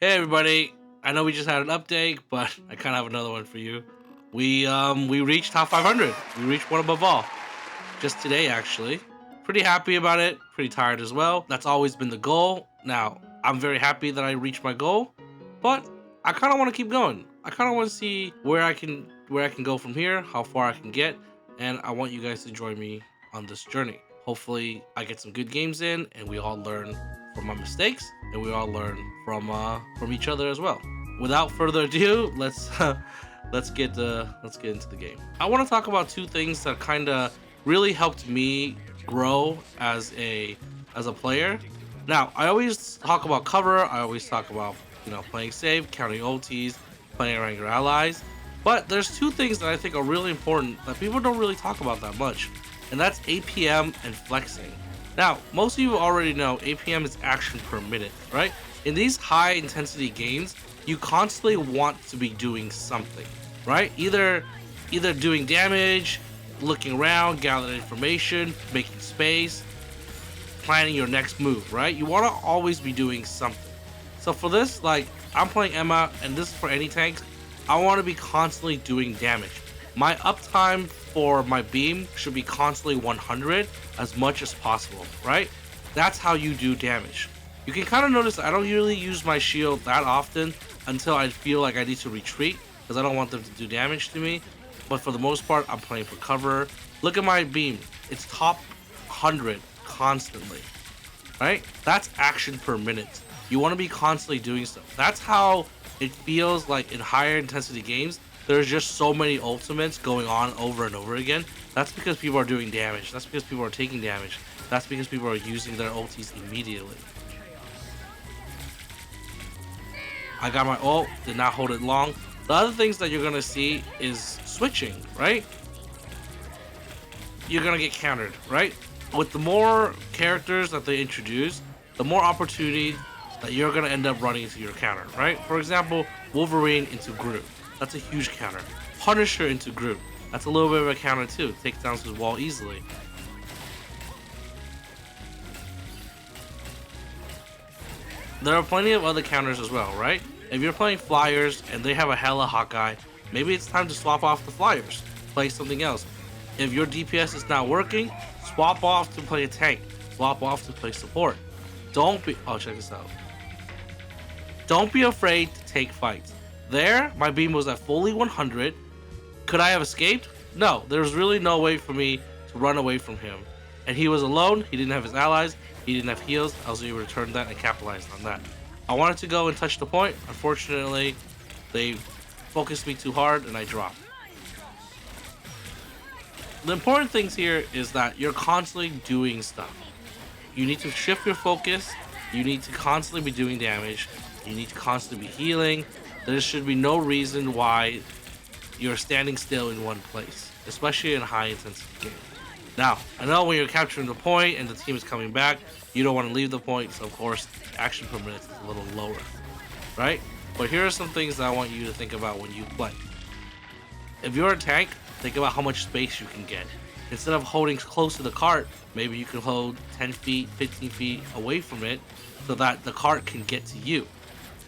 Hey everybody! I know we just had an update, but I kind of have another one for you. We reached top 500. We reached one above all just today, actually. Pretty happy about it. Pretty tired as well. That's always been the goal. Now I'm very happy that I reached my goal, but I kind of want to keep going. I kind of want to see where I can go from here, how far I can get, and I want you guys to join me on this journey. Hopefully, I get some good games in, and we all learn from my mistakes, and we all learn from each other as well. Without further ado, let's get into the game. I want to talk about two things that kind of really helped me grow as a player. Now, I always talk about cover. I always talk about playing safe, counting OTs, playing around your allies. But there's two things that I think are really important that people don't really talk about that much, and that's APM and flexing. Now, most of you already know APM is action per minute, right? In these high intensity games, you constantly want to be doing something, right? Either doing damage, looking around, gathering information, making space, planning your next move, right? You want to always be doing something. So for this, like I'm playing Emma, and this is for any tanks. I want to be constantly doing damage. My uptime for my beam should be constantly 100 as much as possible, right? That's how you do damage. You can kind of notice I don't really use my shield that often until I feel like I need to retreat because I don't want them to do damage to me. But for the most part, I'm playing for cover. Look at my beam. It's top 100 constantly, right? That's action per minute. You want to be constantly doing stuff. That's how it feels like in higher intensity games. There's just so many ultimates going on over and over again. That's because people are doing damage. That's because people are taking damage. That's because people are using their ultis immediately. I got my ult, did not hold it long. The other things that you're gonna see is switching, right? You're gonna get countered, right? With the more characters that they introduce, the more opportunity that you're gonna end up running into your counter, right? For example, Wolverine into Groot. That's a huge counter. Punisher into Groot. That's a little bit of a counter too. Takes down his wall easily. There are plenty of other counters as well, right? If you're playing Flyers and they have a hella Hawkeye, maybe it's time to swap off the Flyers. Play something else. If your DPS is not working, swap off to play a tank. Swap off to play support. Don't be. Oh, check this out. Don't be afraid to take fights. There, my beam was at fully 100. Could I have escaped? No, there was really no way for me to run away from him. And he was alone, he didn't have his allies, he didn't have heals. I was able to turn that and capitalize on that. I wanted to go and touch the point. Unfortunately, they focused me too hard and I dropped. The important things here is that you're constantly doing stuff. You need to shift your focus. You need to constantly be doing damage. You need to constantly be healing. There should be no reason why you're standing still in one place, especially in high intensity games. Now, I know when you're capturing the point and the team is coming back, you don't want to leave the point, so of course, action per minute is a little lower, right? But here are some things that I want you to think about when you play. If you're a tank, think about how much space you can get. Instead of holding close to the cart, maybe you can hold 10 feet, 15 feet away from it so that the cart can get to you.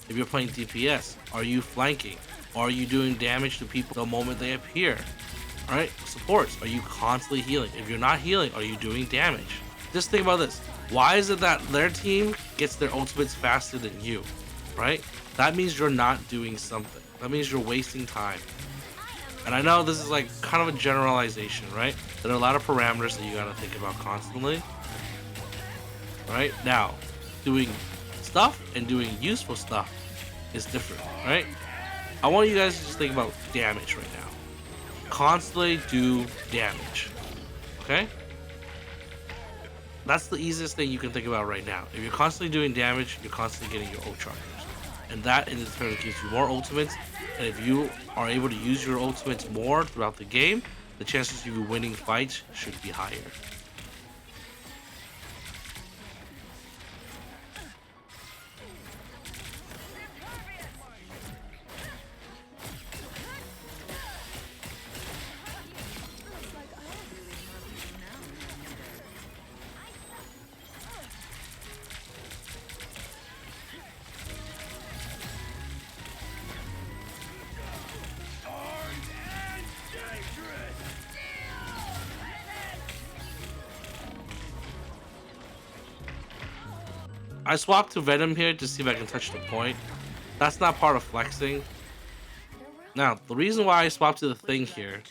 If you're playing DPS, are you flanking? Are you doing damage to people the moment they appear? Alright, supports, are you constantly healing? If you're not healing, are you doing damage? Just think about this. Why is it that their team gets their ultimates faster than you? Right? That means you're not doing something. That means you're wasting time. And I know this is like kind of a generalization, right? There are a lot of parameters that you gotta think about constantly. Right? Now, doing stuff and doing useful stuff is different, right? I want you guys to just think about damage right now. Constantly do damage. Okay? That's the easiest thing you can think about right now. If you're constantly doing damage, you're constantly getting your ult chargers. And that in turn gives you more ultimates. And if you are able to use your ultimates more throughout the game, the chances of you winning fights should be higher. I swapped to Venom here to see if I can touch the point. That's not part of flexing. Now, the reason why I swapped to the thing here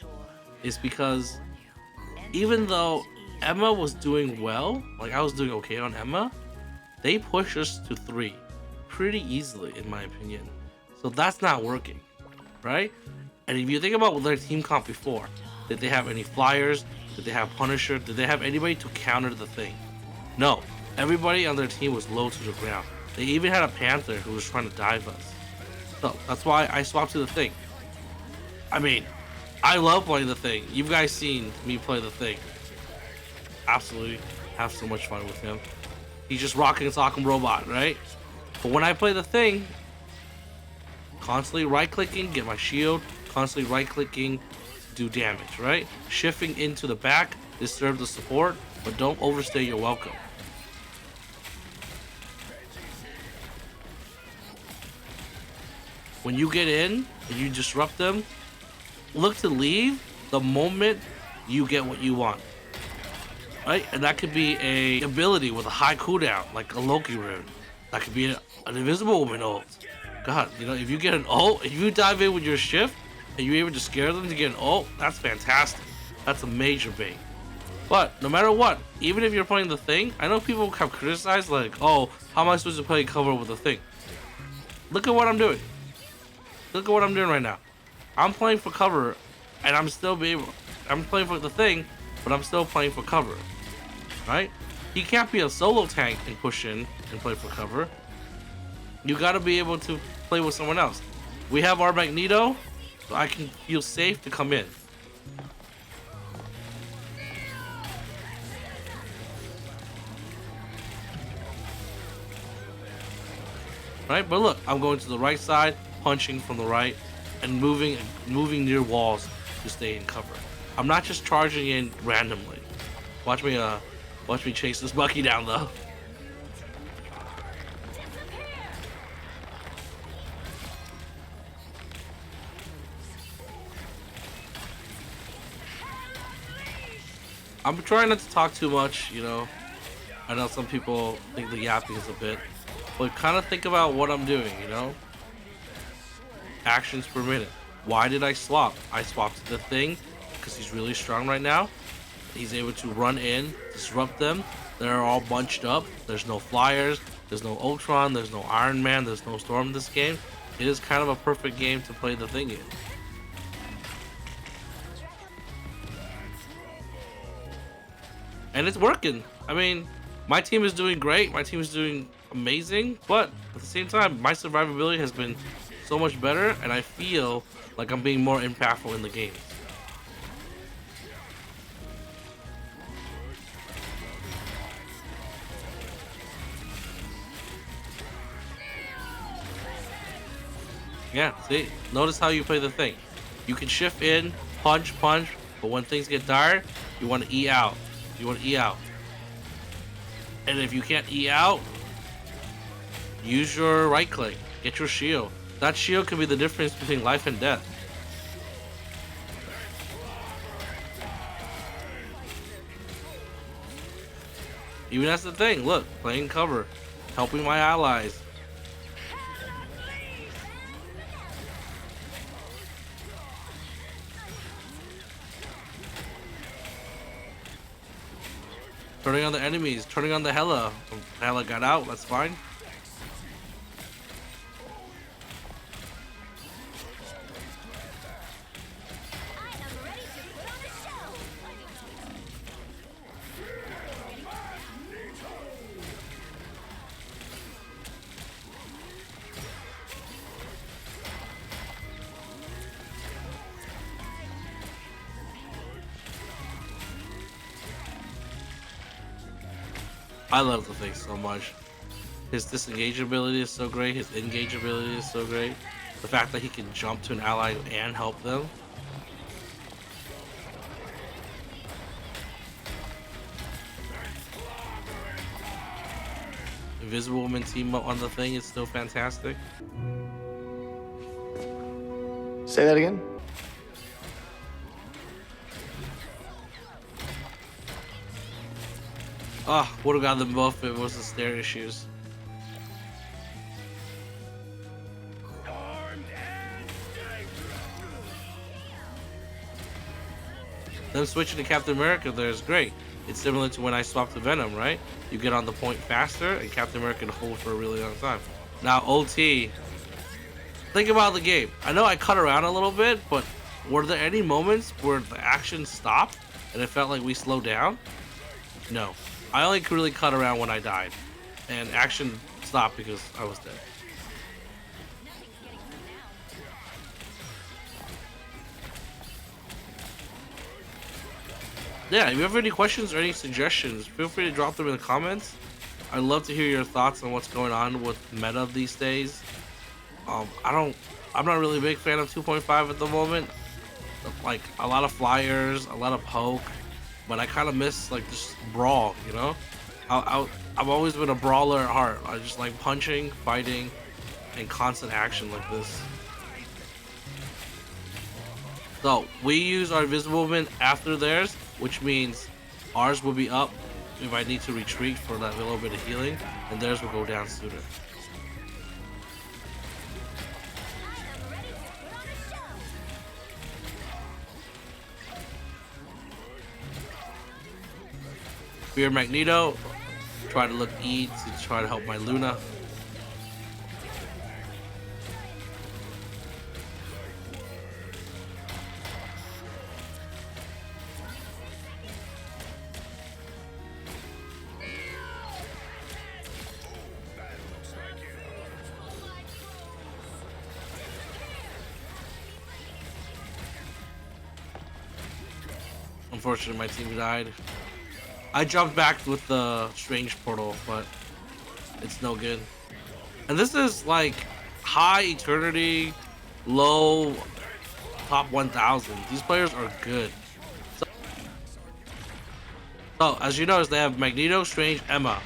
is because even though Emma was doing well, like I was doing okay on Emma, they pushed us to 3 pretty easily, in my opinion. So that's not working, right? And if you think about their team comp before, did they have any flyers? Did they have Punisher? Did they have anybody to counter the thing? No. Everybody on their team was low to the ground. They even had a Panther who was trying to dive us. So that's why I swapped to the thing. I mean, I love playing the thing. You guys seen me play the thing. Absolutely have so much fun with him. He's just rocking a Sock'em robot, right? But when I play the thing, constantly right-clicking, get my shield, constantly right-clicking, do damage, right? Shifting into the back, disturb the support, but don't overstay your welcome. When you get in and you disrupt them, look to leave the moment you get what you want, right? And that could be a ability with a high cooldown, like a Loki rune. That could be an Invisible Woman ult. God, you know, if you get an ult, if you dive in with your shift and you're able to scare them to get an ult, that's fantastic. That's a major bait. But no matter what, even if you're playing the thing, I know people have criticized like, oh, how am I supposed to play cover with the thing? Look at what I'm doing. Look at what I'm doing right now. I'm playing for cover, and I'm playing for the thing, but I'm still playing for cover, right? You can't be a solo tank and push in and play for cover. You got to be able to play with someone else. We have our Magneto, so I can feel safe to come in. Right, but look, I'm going to the right side, punching from the right, and moving near walls to stay in cover. I'm not just charging in randomly. Watch me chase this Bucky down though. I'm trying not to talk too much, you know. I know some people think the yapping is a bit, but kind of think about what I'm doing, you know. Actions per minute. Why did I swap? I swapped the thing because he's really strong right now. He's able to run in, disrupt them. They're all bunched up. There's no flyers. There's no Ultron. There's no Iron Man. There's no Storm in this game. It is kind of a perfect game to play the thing in. And it's working. I mean, my team is doing great. My team is doing amazing. But at the same time, my survivability has been so much better, and I feel like I'm being more impactful in the game. Yeah, see? Notice how you play the thing. You can shift in, punch, but when things get dire, you want to E out. You want to E out. And if you can't E out, use your right click. Get your shield. That shield can be the difference between life and death. Even that's the thing. Look, playing cover, helping my allies. Turning on the enemies, turning on the Hela. Hela got out, that's fine. I love the thing so much. His disengage ability is so great. His engage ability is so great. The fact that he can jump to an ally and help them. Invisible Woman team up on the thing is still fantastic. Say that again? Ah, would have got them both if it was the stair issues. Them switching to Captain America there is great. It's similar to when I swapped to Venom, right? You get on the point faster, and Captain America can hold for a really long time. Now OT, think about the game. I know I cut around a little bit, but were there any moments where the action stopped and it felt like we slowed down? No. I only really cut around when I died, and action stopped because I was dead. Yeah, if you have any questions or any suggestions, feel free to drop them in the comments. I'd love to hear your thoughts on what's going on with meta these days. I'm not really a big fan of 2.5 at the moment. Like a lot of flyers, a lot of poke, but I kind of miss like just brawl, you know? I've always been a brawler at heart. I just like punching, fighting, and constant action like this. So we use our invisible movement after theirs, which means ours will be up if I need to retreat for that little bit of healing, and theirs will go down sooner. Fear Magneto, try to look E to try to help my Luna. Unfortunately, my team died. I jumped back with the Strange Portal, but it's no good. And this is like high Eternity, low top 1000. These players are good. So as you notice, they have Magneto, Strange, Emma.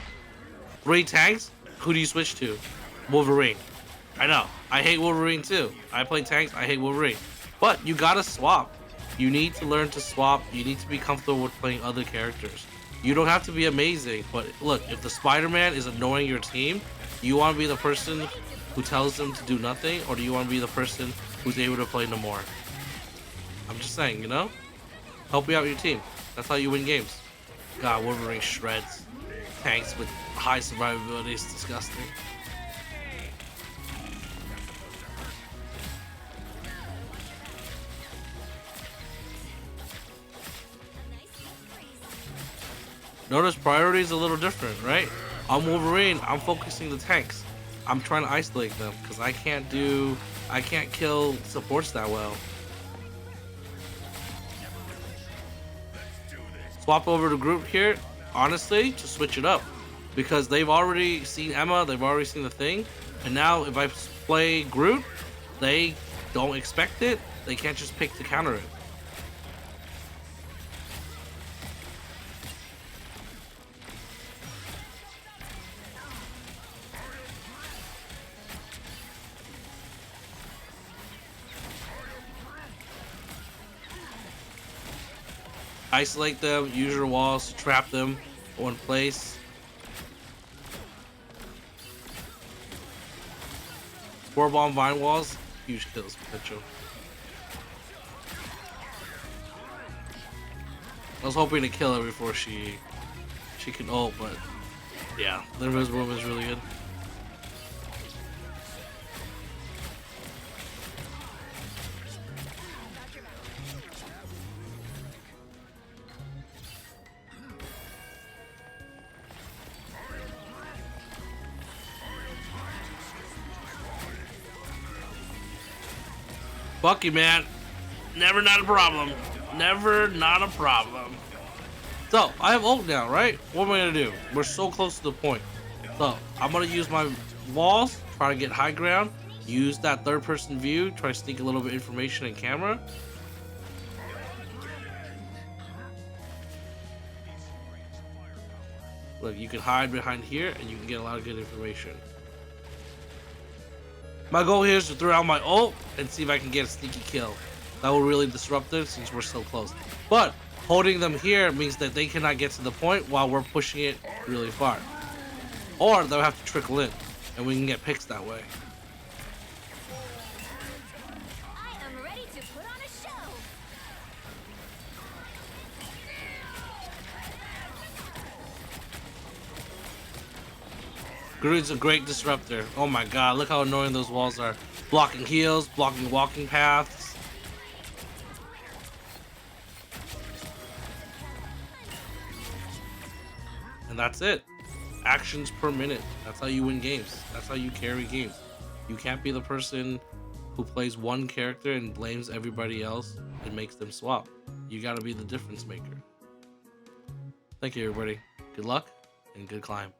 3 tanks. Who do you switch to? Wolverine. I know. I hate Wolverine too. I play tanks. I hate Wolverine. But you gotta swap. You need to learn to swap. You need to be comfortable with playing other characters. You don't have to be amazing, but look, if the Spider-Man is annoying your team, you want to be the person who tells them to do nothing, or do you want to be the person who's able to play no more? I'm just saying, you know? Help you out your team. That's how you win games. God, Wolverine shreds. Tanks with high survivability is disgusting. Notice priority is a little different, right? On Wolverine, I'm focusing the tanks. I'm trying to isolate them because I can't kill supports that well. Swap over to group here, honestly, to switch it up. Because they've already seen Emma, they've already seen the thing. And now if I play Groot, they don't expect it. They can't just pick to counter it. Isolate them, use your walls to trap them in one place. Four bomb vine walls, huge kills potential. I was hoping to kill her before she can ult, but yeah, the invisible woman is really good. Bucky, man. Never not a problem. Never not a problem. So, I have ult now, right? What am I going to do? We're so close to the point. So, I'm going to use my walls, try to get high ground, use that third person view, try to sneak a little bit of information in camera. Look, you can hide behind here and you can get a lot of good information. My goal here is to throw out my ult and see if I can get a sneaky kill. That will really disrupt them since we're so close. But holding them here means that they cannot get to the point while we're pushing it really far. Or they'll have to trickle in and we can get picks that way. I am ready to put on a show. Grude's a great disruptor. Oh my god, look how annoying those walls are. Blocking heals, blocking walking paths. And that's it. Actions per minute. That's how you win games. That's how you carry games. You can't be the person who plays one character and blames everybody else and makes them swap. You gotta be the difference maker. Thank you, everybody. Good luck and good climb.